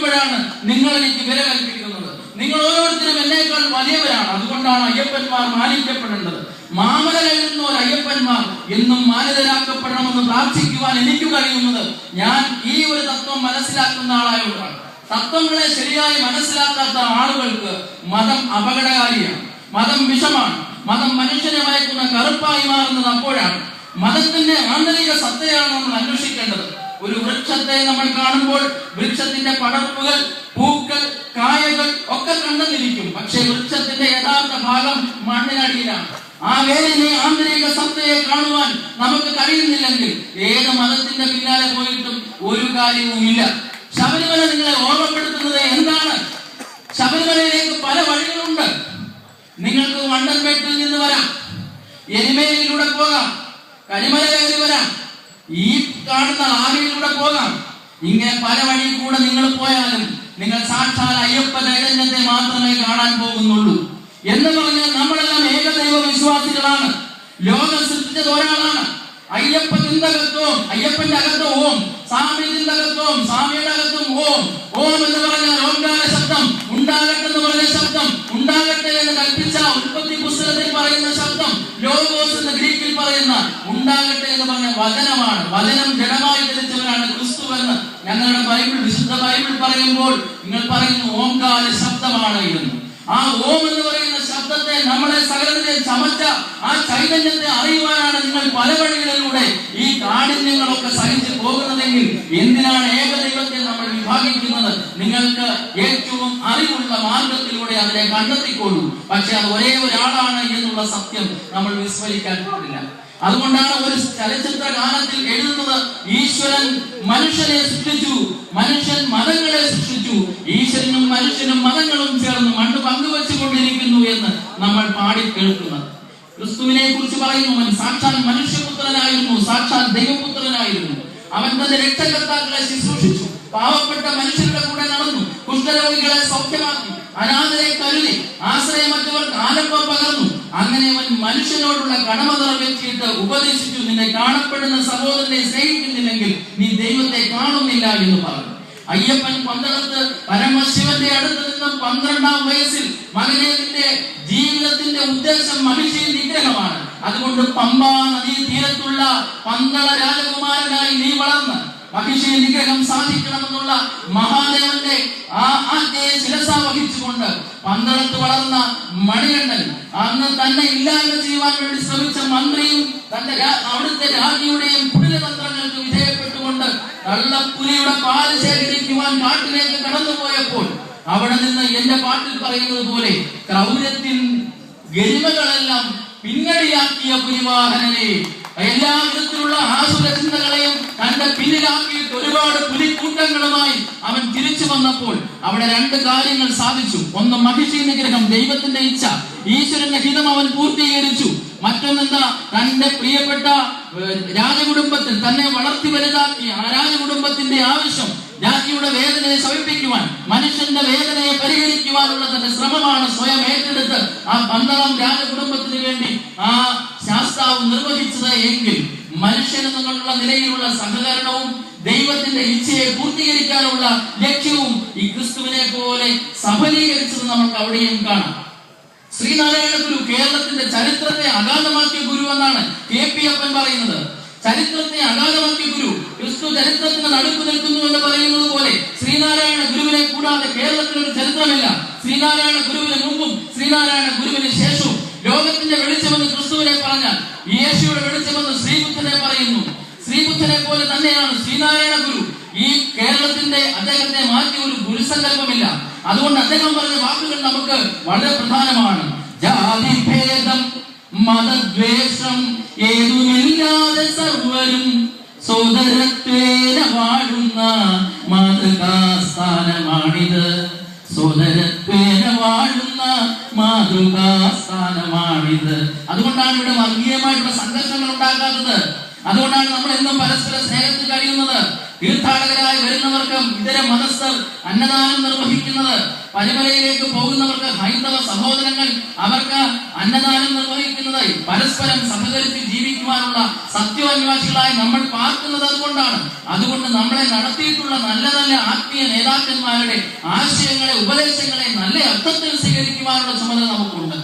കാണുമ്പോഴാണ് നിങ്ങൾ എനിക്ക് വില കൽപ്പിക്കുന്നത്. നിങ്ങൾ ഓരോരുത്തരും എന്നേക്കാൾ വലിയവരാണ്. അതുകൊണ്ടാണ് അയ്യപ്പന്മാർ മാനിക്കപ്പെടേണ്ടത്. മാമല കയറുന്ന ഒരു അയ്യപ്പന്മാർ എന്നും മാനിതരാക്കപ്പെടണമെന്ന് പ്രാർത്ഥിക്കുവാൻ എനിക്ക് കഴിയുന്നത് ഞാൻ ഈ ഒരു തത്വം മനസ്സിലാക്കുന്ന ആളായോടാണ്. തത്വങ്ങളെ ശരിയായി മനസ്സിലാക്കാത്ത ആളുകൾക്ക് മതം അപകടകാരിയാണ്, മതം വിഷമാണ്, മതം മനുഷ്യനെ മയക്കുന്ന കറുപ്പായി മാറുന്നത് അപ്പോഴാണ്. മതത്തിന്റെ ആന്തരിക സത്തയാണ് നമ്മൾ അന്വേഷിക്കേണ്ടത്. ഒരു വൃക്ഷത്തെ നമ്മൾ കാണുമ്പോൾ വൃക്ഷത്തിന്റെ പടർപ്പുകൾ, പൂക്കൾ, കായകൾ ഒക്കെ കണ്ടെന്നിരിക്കും. പക്ഷെ വൃക്ഷത്തിന്റെ യഥാർത്ഥ ഭാഗം മണ്ണിനടിയിലാണ്. ആ വേരിനെ, ആന്തരിക സത്തയെ കാണുവാൻ നമുക്ക് കഴിയുന്നില്ലെങ്കിൽ ഏത് മതത്തിന്റെ പിന്നാലെ പോയിട്ടും ഒരു കാര്യവുമില്ല. ശബരിമല നിങ്ങളെ ഓർമ്മപ്പെടുത്തുന്നത് എന്താണ്? ശബരിമലയിലേക്ക് പല വഴികളുണ്ട്. നിങ്ങൾക്ക് വണ്ടൻപേട്ടിൽ നിന്ന് വരാം, എരുമേലിയിലൂടെ പോകാം, കരിമല കയറി വരാം, ഈ കാണുന്ന ആലയിലൂടെ പോകാം. ഇങ്ങനെ പല വഴി കൂടെ നിങ്ങൾ പോയാലും നിങ്ങൾ സാക്ഷാൽ അയ്യപ്പ ചൈതന്യത്തെ മാത്രമേ കാണാൻ പോകുന്നുള്ളൂ. എന്ന് പറഞ്ഞാൽ നമ്മളെല്ലാം ഏകദൈവ വിശ്വാസികളാണ്. ലോകം സൃഷ്ടിച്ചത് ഒരാളാണ്. അയ്യപ്പ ചിന്തകത്വം, അയ്യപ്പന്റെ അകത്ത് ഓം, സ്വാമി ചിന്തകത്വം, സ്വാമിയുടെ അകത്തും ഓം. ഓം എന്ന് പറഞ്ഞാൽ ഓംകാര ശബ്ദം, ഉണ്ടാകട്ടെ എന്ന് പറഞ്ഞ ശബ്ദം, ഉണ്ടാകട്ടെ എന്ന് കൽപ്പിച്ച ഉൽപ്പത്തി പുസ്തകത്തിൽ പറയുന്ന ശബ്ദം, ലോഗോസ് എന്ന് ഗ്രീക്കിൽ പറയുന്ന ഉണ്ടാകട്ടെ എന്ന് പറഞ്ഞ വചനമാണ്. വചനം ജഡമായി ധരിച്ചവരാണ് ക്രിസ്തു എന്ന് ഞങ്ങളുടെ ബൈബിൾ, വിശുദ്ധ ബൈബിൾ പറയുമ്പോൾ നിങ്ങൾ പറയുന്നു ഓംകാര ശബ്ദമാണ് എന്ന്. ആ ഓം എന്ന് പറയുന്ന ശബ്ദത്തെ, നമ്മളെ സകലത്തെ ചമച്ച ആ ചൈതന്യത്തെ അറിയുവാനാണ് നിങ്ങൾ പല വഴികളിലൂടെ ഈ കാഠിന്യങ്ങളൊക്കെ സഹിച്ചു പോകുന്നതെങ്കിൽ എന്തിനാണ് ഏകദൈവത്തെ നമ്മൾ വിഭാഗിക്കുന്നത്? നിങ്ങൾക്ക് ഏറ്റവും അറിവുള്ള മാർഗത്തിലൂടെ അതിനെ കണ്ടെത്തിക്കൊള്ളൂ. പക്ഷെ അത് ഒരേ ഒരാളാണ് എന്നുള്ള സത്യം നമ്മൾ വിസ്മരിക്കാൻ പാടില്ല. അതുകൊണ്ടാണ് ഒരു ചലച്ചിത്ര ഗാനത്തിൽ എഴുതുന്നത്, ഈശ്വരൻ മനുഷ്യനെ സൃഷ്ടിച്ചു, മനുഷ്യൻ മതങ്ങളെ സൃഷ്ടിച്ചു, ഈശ്വരനും മനുഷ്യനും മതങ്ങളും ചേർന്ന് മണ്ണ് പങ്കുവെച്ചുകൊണ്ടിരിക്കുന്നു എന്ന് നമ്മൾ പാടി കേൾക്കുന്നത്. ക്രിസ്തുവിനെ കുറിച്ച് പറയുന്നു, അവൻ സാക്ഷാൽ മനുഷ്യപുത്രനായിരുന്നു, സാക്ഷാൽ ദൈവപുത്രനായിരുന്നു. അവൻ തന്റെ രക്തകർത്താക്കളെ ശുശ്രൂഷിച്ചു, പാവപ്പെട്ട മനുഷ്യരുടെ കൂടെ നടന്നു, കുഷ്ഠരോഗികളെ സൗഖ്യമാക്കി, അനാഥരെ കരുതി, ആശ്രയമറ്റവർക്ക് ആലംബം പകർന്നു. അങ്ങനെ അവൻ മനുഷ്യനോടുള്ള കടമ നിറവേറ്റിയിട്ട് ഉപദേശിച്ചു, നിന്നെ കാണപ്പെടുന്ന സഹോദരനെ സ്നേഹിക്കുന്നില്ലെങ്കിൽ നീ ദൈവത്തെ കാണുന്നില്ല എന്ന് പറഞ്ഞു. അയ്യപ്പൻ പന്തളത്ത് പരമശിവന്റെ അടുത്ത് നിന്ന് 12-ാം വയസ്സിൽ മകനെ, നിന്റെ ജീവിതത്തിന്റെ ഉദ്ദേശം മഹിഷി നിഗ്രഹമാണ്, അതുകൊണ്ട് പമ്പാ നദീ തീരത്തുള്ള പന്തള രാജകുമാരനായി നീ വളർന്ന് മഹിഷി നിഗ്രഹം സാധിക്കണമെന്നുള്ള മഹാദേവന്റെ ആ ആജ്ഞയെ ശിരസാ വഹിച്ചുകൊണ്ട് പന്തളത്ത് വളർന്ന മണികണ്ഠൻ, അന്ന് തന്നെ ഇല്ലായ്മ ചെയ്യുവാൻ വേണ്ടി ശ്രമിച്ച മന്ത്രിയും തന്റെ അവിടുത്തെ രാജ്ഞിയുടെയും കുടിലതന്ത്രങ്ങൾക്ക് വിധേയപ്പെട്ടുകൊണ്ട് കള്ളപ്പുലിയുടെ പാല് ശേഖരിക്കുവാൻ കാട്ടിലേക്ക് കടന്നുപോയപ്പോൾ അവിടെ നിന്ന് എന്റെ പാട്ടിൽ പറയുന്നത് പോലെ ക്രൗര്യത്തിൻ ഗരിമകളെല്ലാം പിന്നടിയാക്കിയ പുലിവാഹനനെ, എല്ലാ വിധത്തിലുള്ള ആസുര ചിന്തകളെയും തന്റെ പിന്നിലാക്കിയിട്ട് ഒരുപാട് പുലിക്കൂട്ടങ്ങളുമായി അവൻ തിരിച്ചു വന്നപ്പോൾ അവിടെ 2 കാര്യങ്ങൾ സാധിച്ചു. ഒന്ന് മഹിഷി നിഗ്രഹം, ദൈവത്തിന്റെ ഇച്ഛ, ഈശ്വരന്റെ ഹിതം അവൻ പൂർത്തീകരിച്ചു. മറ്റൊന്നെന്താ, തന്റെ പ്രിയപ്പെട്ട രാജകുടുംബത്തിൽ തന്നെ വളർത്തി വലുതാക്കി ആ രാജകുടുംബത്തിന്റെ ആവശ്യം, രാജ്ഞിയുടെ വേദനയെ ശമിപ്പിക്കുവാൻ, മനുഷ്യന്റെ വേദനയെ പരിഹരിക്കുവാനുള്ള തന്റെ ശ്രമമാണ് സ്വയം ഏറ്റെടുത്ത് ആ പന്തളം രാജകുടുംബത്തിന് വേണ്ടി ആ ശാസ്താവ് നിർവഹിച്ചത് എങ്കിൽ മനുഷ്യനെന്നുള്ള നിലയിലുള്ള സഹകരണവും ദൈവത്തിന്റെ ഇച്ഛയെ പൂർത്തീകരിക്കാനുള്ള ലക്ഷ്യവും ഈ ക്രിസ്തുവിനെ പോലെ സഫലീകരിച്ചത് നമുക്ക് അവിടെയും കാണാം. ശ്രീനാരായണ ഗുരു കേരളത്തിന്റെ ചരിത്രത്തെ അഗാധമാക്കിയ ഗുരു എന്നാണ് KP അപ്പൻ പറയുന്നത്. ചരിത്രത്തെ അഗാധമാക്കിയ ഗുരു, ക്രിസ്തു ചരിത്രത്തിന് നടുക്കു നിൽക്കുന്നു എന്ന് പറയുന്നത് പോലെ ശ്രീനാരായണ ഗുരുവിനെ കൂടാതെ കേരളത്തിനൊരു ചരിത്രമില്ല. ശ്രീനാരായണ ഗുരുവിന് മുമ്പും ശ്രീനാരായണ ഗുരുവിന് ശേഷവും ലോകത്തിന്റെ വെളിച്ചമെന്ന് ക്രിസ്തുവിനെ പറഞ്ഞാൽ യേശുവിടെ വെളിച്ചമെന്ന് ശ്രീബുദ്ധനെ പറയുന്നു. ശ്രീബുദ്ധനെ പോലെ തന്നെയാണ് ശ്രീനാരായണ ഗുരു. ഈ കേരളത്തിന്റെ അദ്ദേഹത്തെ മാറ്റിയ ഒരു ഗുരുസങ്കല്പമില്ല. അതുകൊണ്ട് അദ്ദേഹം പറഞ്ഞ വാക്കുകൾ നമുക്ക് വളരെ പ്രധാനമാണ്. ജാതിഭേദം മതദ്വേഷം ഏതുമില്ലാതെ സർവരും സോദരത്വേന വാഴുന്ന മാതൃകാസ്ഥാനമാണിത്, സോദരത്വേന വാഴുന്ന മാതൃകാസ്ഥാനമാണിത്. അതുകൊണ്ടാണ് ഇവിടെ വർഗീയമായിട്ടുള്ള സംഘർഷങ്ങൾ ഉണ്ടാകാത്തത്. അതുകൊണ്ടാണ് നമ്മൾ എന്നും പരസ്പര സ്നേഹത്തിൽ കഴിയുന്നത്. തീർത്ഥാടകരായി വരുന്നവർക്ക് ഇതര മതസ്ഥർ അന്നദാനം നിർവഹിക്കുന്നത്, പനിമലയിലേക്ക് പോകുന്നവർക്ക് ഹൈന്ദവ സഹോദരങ്ങൾ അവർക്ക് അന്നദാനം നിർവഹിക്കുന്നത്, പരസ്പരം സഹകരിച്ച് ജീവിക്കുവാനുള്ള സത്യാന്വേഷികളായി നമ്മൾ പാർക്കുന്നത് അതുകൊണ്ടാണ്. അതുകൊണ്ട് നമ്മളെ നടത്തിയിട്ടുള്ള നല്ല നല്ല ആത്മീയ നേതാക്കന്മാരുടെ ആശയങ്ങളെ, ഉപദേശങ്ങളെ നല്ല അർത്ഥത്തിൽ സ്വീകരിക്കുവാനുള്ള ചുമതല നമുക്കുണ്ട്.